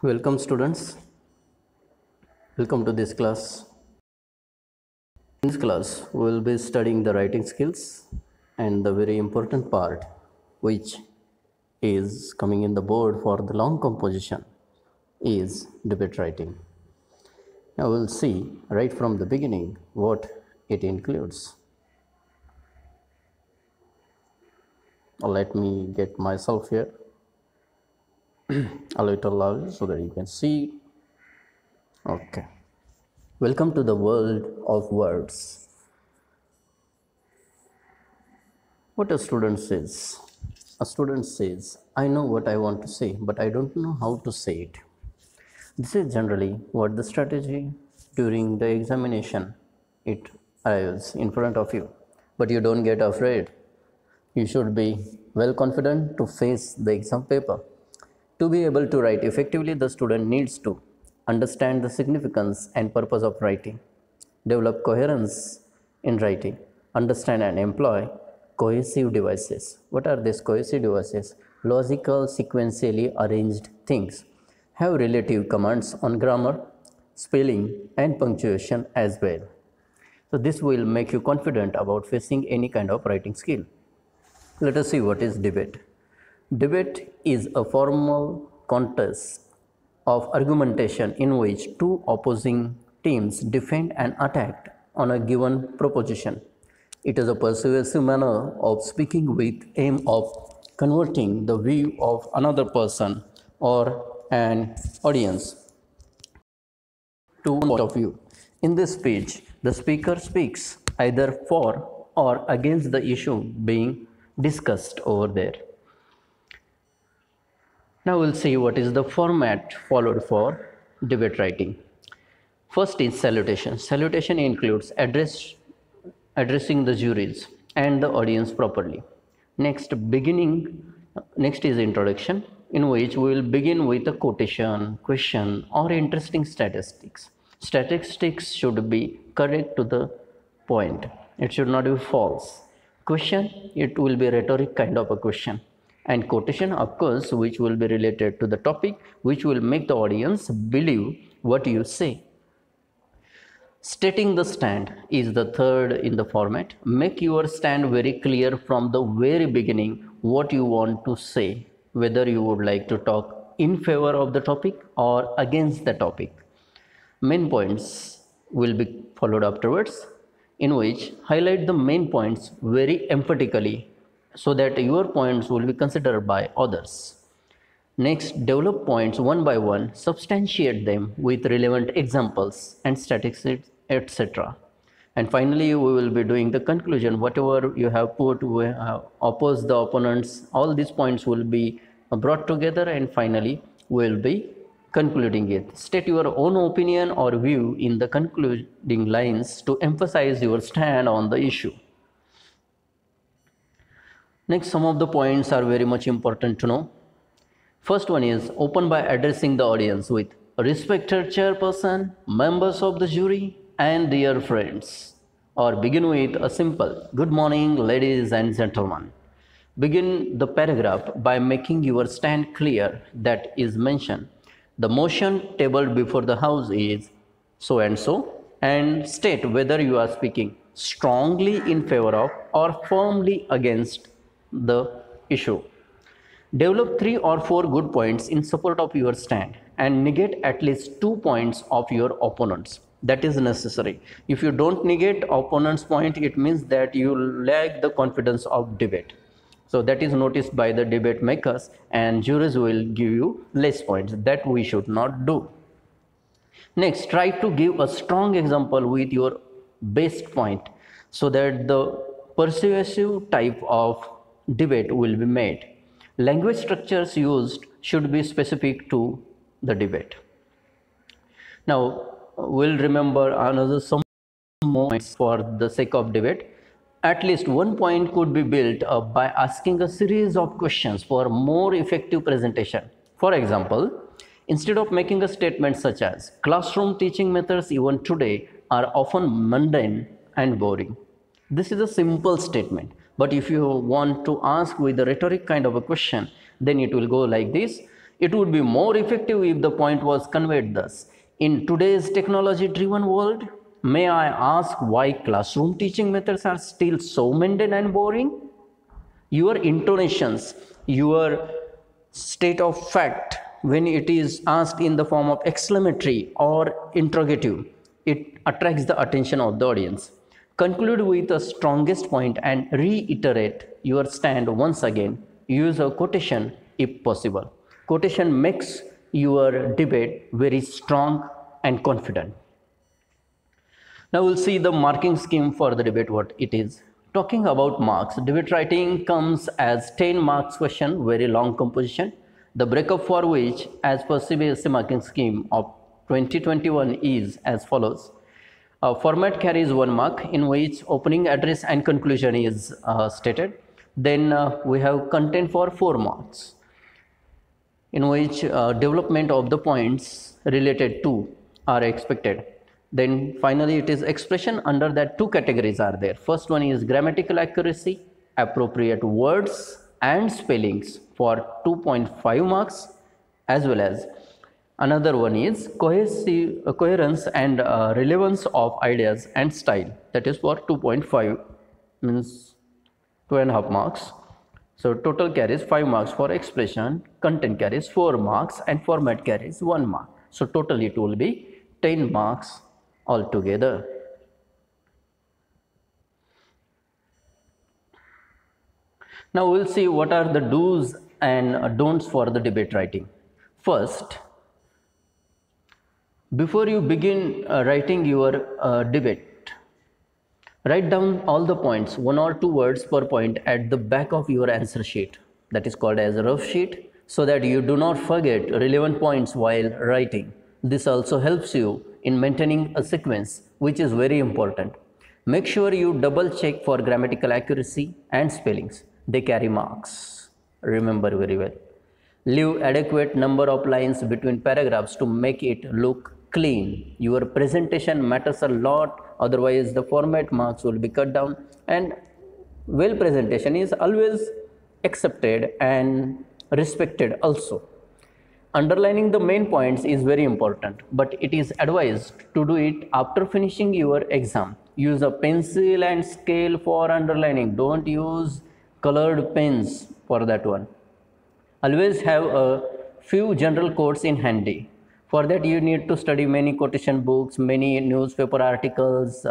Welcome students, welcome to this class. In this class, we will be studying the writing skills and the very important part which is coming in the board for the long composition is debate writing. Now we'll see right from the beginning what it includes. Let me get myself here a little louder so that you can see. Okay. Welcome to the world of words. What a student says. A student says, I know what I want to say, but I don't know how to say it. This is generally what the strategy during the examination it arrives in front of you. But you don't get afraid. You should be well confident to face the exam paper. To be able to write effectively, the student needs to understand the significance and purpose of writing, develop coherence in writing, understand and employ cohesive devices. What are these cohesive devices? Logical, sequentially arranged things. Have relative commands on grammar, spelling, and punctuation as well. So this will make you confident about facing any kind of writing skill. Let us see what is debate. Debate is a formal contest of argumentation in which two opposing teams defend and attack on a given proposition. It is a persuasive manner of speaking with aim of converting the view of another person or an audience to one point of view. In this speech, the speaker speaks either for or against the issue being discussed over there. Now we'll see what is the format followed for debate writing. First is salutation. Salutation includes addressing the juries and the audience properly. Next is introduction, in which we will begin with a quotation, question, or interesting statistics. Statistics should be correct to the point. It should not be false. Question, it will be rhetoric kind of a question. And quotation, of course, which will be related to the topic, which will make the audience believe what you say. Stating the stand is the third in the format. Make your stand very clear from the very beginning what you want to say, whether you would like to talk in favor of the topic or against the topic. Main points will be followed afterwards, in which highlight the main points very emphatically so that your points will be considered by others. Next, develop points one by one, substantiate them with relevant examples and statistics, etc. And finally, we will be doing the conclusion. Whatever you have put, we have opposed the opponents, all these points will be brought together, and finally, we will be concluding it. State your own opinion or view in the concluding lines to emphasize your stand on the issue. Next, some of the points are very much important to know. First one is open by addressing the audience with respected chairperson, members of the jury, and dear friends. Or begin with a simple good morning, ladies and gentlemen. Begin the paragraph by making your stand clear that is mentioned. The motion tabled before the House is so and so, and state whether you are speaking strongly in favor of or firmly against the issue. Develop 3 or 4 good points in support of your stand and negate at least 2 points of your opponents. That is necessary. If you don't negate opponent's point, it means that you lack the confidence of debate. So that is noticed by the debate makers, and juries will give you less points. That we should not do. Next, try to give a strong example with your best point so that the persuasive type of debate will be made. Language structures used should be specific to the debate. Now, we'll remember another some points for the sake of debate. At least one point could be built up by asking a series of questions for more effective presentation. For example, instead of making a statement such as classroom teaching methods even today are often mundane and boring. This is a simple statement, but if you want to ask with a rhetoric kind of a question, then it will go like this. It would be more effective if the point was conveyed thus. In today's technology-driven world, may I ask why classroom teaching methods are still so mundane and boring? Your intonations, your state of fact, when it is asked in the form of exclamatory or interrogative, it attracts the attention of the audience. Conclude with the strongest point and reiterate your stand once again. Use a quotation if possible. Quotation makes your debate very strong and confident. Now we'll see the marking scheme for the debate, what it is. Talking about marks, debate writing comes as 10 marks question, very long composition. The breakup for which, as per CBSE marking scheme of 2021, is as follows. Format carries 1 mark, in which opening address and conclusion is stated. Then we have content for 4 marks, in which development of the points related to are expected. Then finally it is expression. Under that 2 categories are there. First one is grammatical accuracy, appropriate words and spellings for 2.5 marks, as well as another one is coherence and relevance of ideas and style, that is for 2.5, means 2.5 marks. So total carries 5 marks for expression, content carries 4 marks and format carries 1 mark. So total it will be 10 marks altogether. Now we'll see what are the do's and don'ts for the debate writing. First, before you begin writing your debate, write down all the points, 1 or 2 words per point at the back of your answer sheet, that is called as a rough sheet, so that you do not forget relevant points while writing. This also helps you in maintaining a sequence, which is very important. Make sure you double check for grammatical accuracy and spellings. They carry marks. Remember very well. Leave adequate number of lines between paragraphs to make it look clean. Your presentation matters a lot, otherwise the format marks will be cut down, and well presentation is always accepted and respected also. Underlining the main points is very important, but it is advised to do it after finishing your exam. Use a pencil and scale for underlining. Don't use colored pens for that one. Always have a few general quotes in handy. For that you need to study many quotation books, many newspaper articles,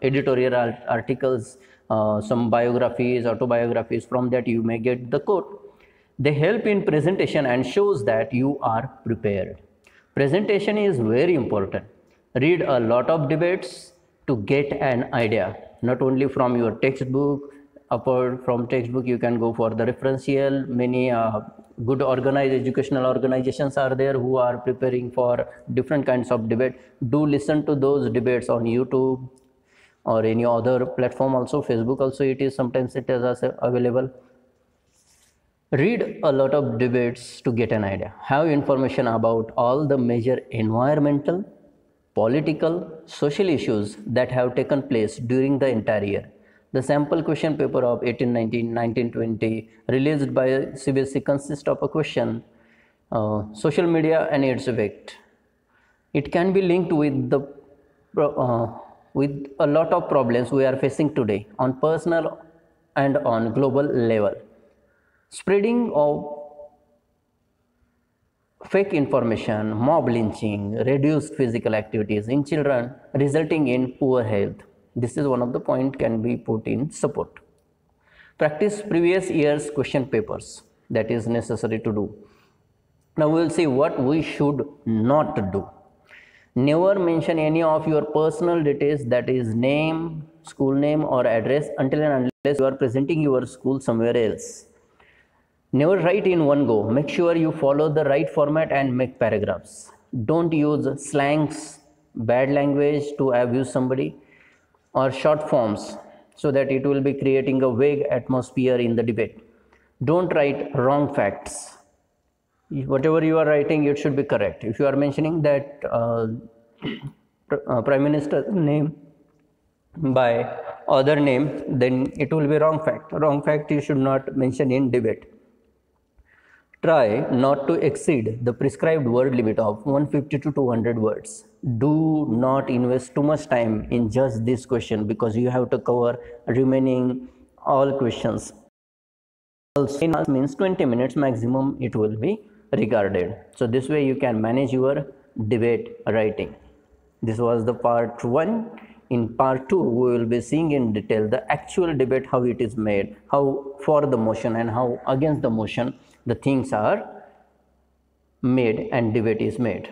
editorial articles, some biographies, autobiographies. From that you may get the quote. They help in presentation and shows that you are prepared. Presentation is very important. Read a lot of debates to get an idea, not only from your textbook. Apart from textbook, you can go for the referential. Many good organized educational organizations are there who are preparing for different kinds of debate. Do listen to those debates on YouTube or any other platform also. Facebook also it is, sometimes it is also available. Read a lot of debates to get an idea. Have information about all the major environmental, political, social issues that have taken place during the entire year. The sample question paper of 1819, 1920 released by CBSE consists of a question, social media and its effect. It can be linked with with a lot of problems we are facing today on personal and on global level. Spreading of fake information, mob lynching, reduced physical activities in children resulting in poor health. This is one of the point can be put in support. Practice previous year's question papers. That is necessary to do. Now we will see what we should not do. Never mention any of your personal details, that is name, school name or address, until and unless you are presenting your school somewhere else. Never write in one go. Make sure you follow the right format and make paragraphs. Don't use slangs, bad language to abuse somebody, or short forms, so that it will be creating a vague atmosphere in the debate. Don't write wrong facts. Whatever you are writing, it should be correct. If you are mentioning that Prime Minister's name by other name, then it will be wrong fact. Wrong fact you should not mention in debate. Try not to exceed the prescribed word limit of 150 to 200 words. Do not invest too much time in just this question because you have to cover remaining all questions. Also means 20 minutes maximum it will be regarded. So this way you can manage your debate writing. This was the part 1. In part 2 we will be seeing in detail the actual debate, how it is made, how for the motion and how against the motion the things are made and debate is made.